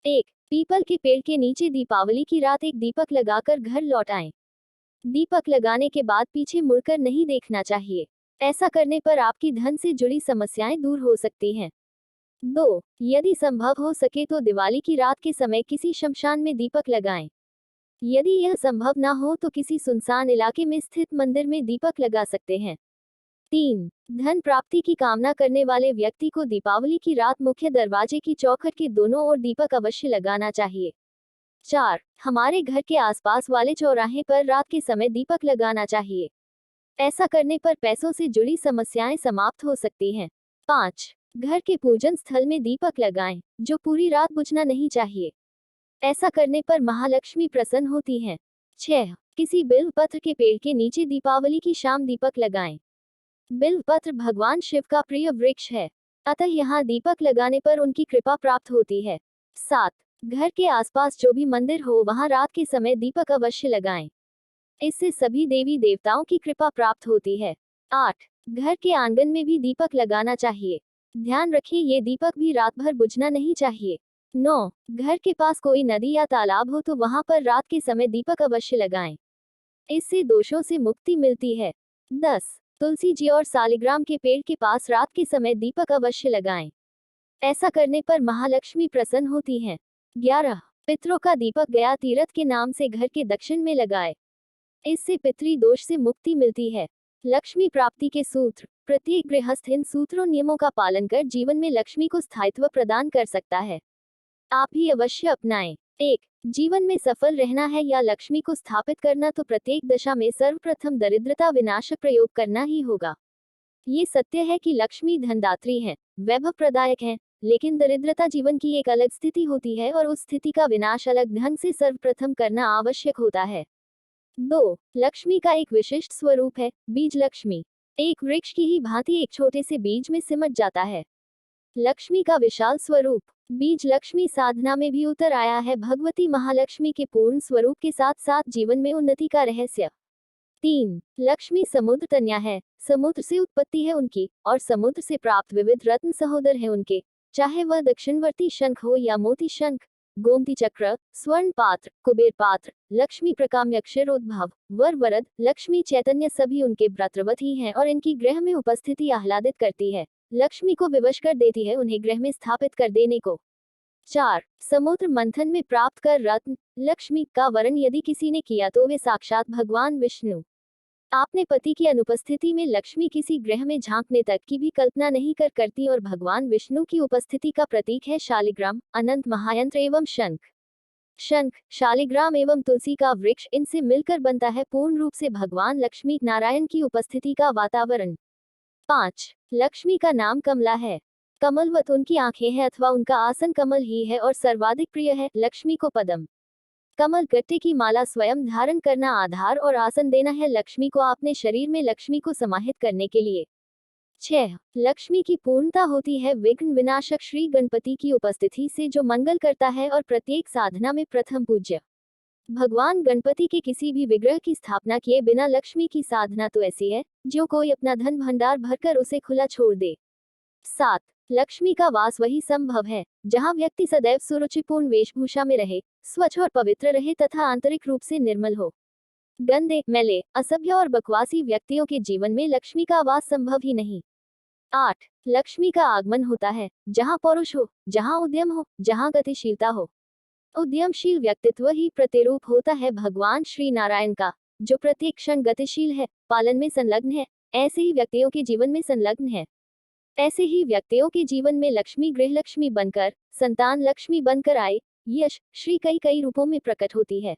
एक, पीपल के पेड़ के नीचे दीपावली की रात एक दीपक लगाकर घर लौट आएं। दीपक लगाने के बाद पीछे मुड़कर नहीं देखना चाहिए। ऐसा करने पर आपकी धन से जुड़ी समस्याएं दूर हो सकती हैं। 2, यदि संभव हो सके तो दिवाली की रात के समय किसी शमशान में दीपक लगाएं। यदि यह संभव ना हो तो किसी सुनसान इलाके में स्थित मंदिर में दीपक लगा सकते हैं। 3, धन प्राप्ति की कामना करने वाले व्यक्ति को दीपावली की रात मुख्य दरवाजे की चौखट के दोनों ओर दीपक अवश्य लगाना चाहिए। 4, हमारे घर के आसपास वाले चौराहे पर रात के समय दीपक लगाना चाहिए। ऐसा करने पर पैसों से जुड़ी समस्याएं समाप्त हो सकती हैं। 5, घर के पूजन स्थल में दीपक लगाएं, जो पूरी रात बुझना नहीं चाहिए। ऐसा करने पर महालक्ष्मी प्रसन्न होती हैं। 6, किसी बिल्व पत्र के पेड़ के नीचे दीपावली की शाम दीपक लगाएं। बिल्व पत्र भगवान शिव का प्रिय वृक्ष है, अतः यहाँ दीपक लगाने पर उनकी कृपा प्राप्त होती है। 7, घर के आसपास जो भी मंदिर हो वहाँ रात के समय दीपक अवश्य लगाएं। इससे सभी देवी देवताओं की कृपा प्राप्त होती है। 8, घर के आंगन में भी दीपक लगाना चाहिए। ध्यान रखें ये दीपक भी रात भर बुझना नहीं चाहिए। 9, घर के पास कोई नदी या तालाब हो तो वहां पर रात के समय दीपक अवश्य लगाएं। इससे दोषों से मुक्ति मिलती है। 10, तुलसी जी और सालिग्राम के पेड़ के पास रात के समय दीपक अवश्य लगाएं। ऐसा करने पर महालक्ष्मी प्रसन्न होती हैं। 11, पितरों का दीपक गया तीरथ के नाम से घर के दक्षिण में लगाए। इससे पितृ दोष से मुक्ति मिलती है। लक्ष्मी प्राप्ति के सूत्र। प्रत्येक गृहस्थ इन सूत्रों नियमों का पालन कर जीवन में लक्ष्मी को स्थायित्व प्रदान कर सकता है। आप भी अवश्य अपनाएं। 1, जीवन में सफल रहना है या लक्ष्मी को स्थापित करना तो प्रत्येक दशा में सर्वप्रथम दरिद्रता विनाशक प्रयोग करना ही होगा। ये सत्य है कि लक्ष्मी धनदात्री है, वैभव प्रदायक है, लेकिन दरिद्रता जीवन की एक अलग स्थिति होती है और उस स्थिति का विनाश अलग ढंग से सर्वप्रथम करना आवश्यक होता है। 2, लक्ष्मी का एक विशिष्ट स्वरूप है, बीज लक्ष्मी। एक वृक्ष की ही भांति एक छोटे से बीज में सिमट जाता है। लक्ष्मी का विशाल स्वरूप। बीज लक्ष्मी साधना में भी उतर आया है भगवती महालक्ष्मी के पूर्ण स्वरूप के साथ साथ जीवन में उन्नति का रहस्य। 3, लक्ष्मी समुद्र तन्या है, समुद्र से उत्पत्ति है उनकी, और समुद्र से प्राप्त विविध रत्न सहोदर हैं उनके, चाहे वह दक्षिणवर्ती शंख हो या मोती शंख, गोमती चक्र, स्वर्ण पात्र, कुबेर पात्र, लक्ष्मी प्रकाम्य अक्षरोद्भव, वर वरद, लक्ष्मी चैतन्य सभी उनके व्रतवत ही हैं और इनकी ग्रह में उपस्थिति आह्लादित करती है, लक्ष्मी को विवश कर देती है उन्हें ग्रह में स्थापित कर देने को। 4, समुद्र मंथन में प्राप्त कर रत्न लक्ष्मी का वरण यदि किसी ने किया तो वे साक्षात भगवान विष्णु। आपने पति की अनुपस्थिति में लक्ष्मी किसी ग्रह में झांकने तक की भी कल्पना नहीं कर करती और भगवान विष्णु की उपस्थिति का प्रतीक है शालिग्राम, अनंत महायंत्र एवं शंख। शंख, शालिग्राम एवं तुलसी का वृक्ष, इनसे मिलकर बनता है पूर्ण रूप से भगवान लक्ष्मी नारायण की उपस्थिति का वातावरण। 5, लक्ष्मी का नाम कमला है। कमलवत उनकी आंखें हैं अथवा उनका आसन कमल ही है और सर्वाधिक प्रिय है लक्ष्मी को पदम। कमल गट्टे की माला स्वयं धारण करना आधार और आसन देना है लक्ष्मी को अपने शरीर में लक्ष्मी को समाहित करने के लिए। 6, लक्ष्मी की पूर्णता होती है विघ्न विनाशक श्री गणपति की उपस्थिति से जो मंगल करता है और प्रत्येक साधना में प्रथम पूज्य। भगवान गणपति के किसी भी विग्रह की स्थापना किए बिना लक्ष्मी की साधना तो ऐसी है जो कोई अपना धन भंडार भरकर उसे खुला छोड़ दे। 7, लक्ष्मी का वास वही संभव है जहां व्यक्ति सदैव सुरुचिपूर्ण वेशभूषा में रहे, स्वच्छ और पवित्र रहे तथा आंतरिक रूप से निर्मल हो। गंदे, मैले, असभ्य और बकवासी व्यक्तियों के जीवन में लक्ष्मी का वास संभव ही नहीं। 8, लक्ष्मी का आगमन होता है जहां पौरुष हो, जहां उद्यम हो, जहां गतिशीलता हो। उद्यमशील व्यक्तित्व ही प्रतिरूप होता है भगवान श्री नारायण का, जो प्रत्येक क्षण गतिशील है, पालन में संलग्न है, ऐसे ही व्यक्तियों के जीवन में संलग्न है। ऐसे ही व्यक्तियों के जीवन में लक्ष्मी गृह लक्ष्मी बनकर, संतान लक्ष्मी बनकर आए, यश श्री कई कई रूपों में प्रकट होती है।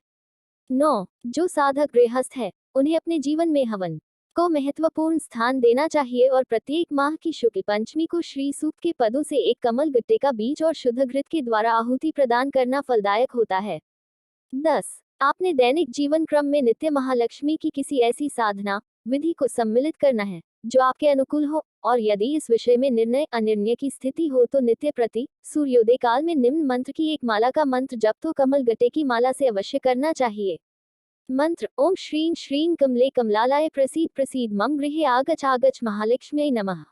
9, जो साधक गृहस्थ है उन्हें अपने जीवन में हवन को महत्वपूर्ण स्थान देना चाहिए और प्रत्येक माह की शुक्ल पंचमी को श्री सूक्त के पदों से एक कमल गट्टे का बीज और शुद्ध घृत के द्वारा आहुति प्रदान करना फलदायक होता है। 10, आपने दैनिक जीवन क्रम में नित्य महालक्ष्मी की किसी ऐसी साधना विधि को सम्मिलित करना है जो आपके अनुकूल हो, और यदि इस विषय में निर्णय अनिर्णय की स्थिति हो तो नित्य प्रति सूर्योदय काल में निम्न मंत्र की एक माला का मंत्र जप तो कमल गट्टे की माला से अवश्य करना चाहिए। मंत्र: ओम श्रीं श्रीं कमले कमलालाय प्रसीद प्रसीद मम गृहे आगच आगच महालक्ष्म्यै नमः।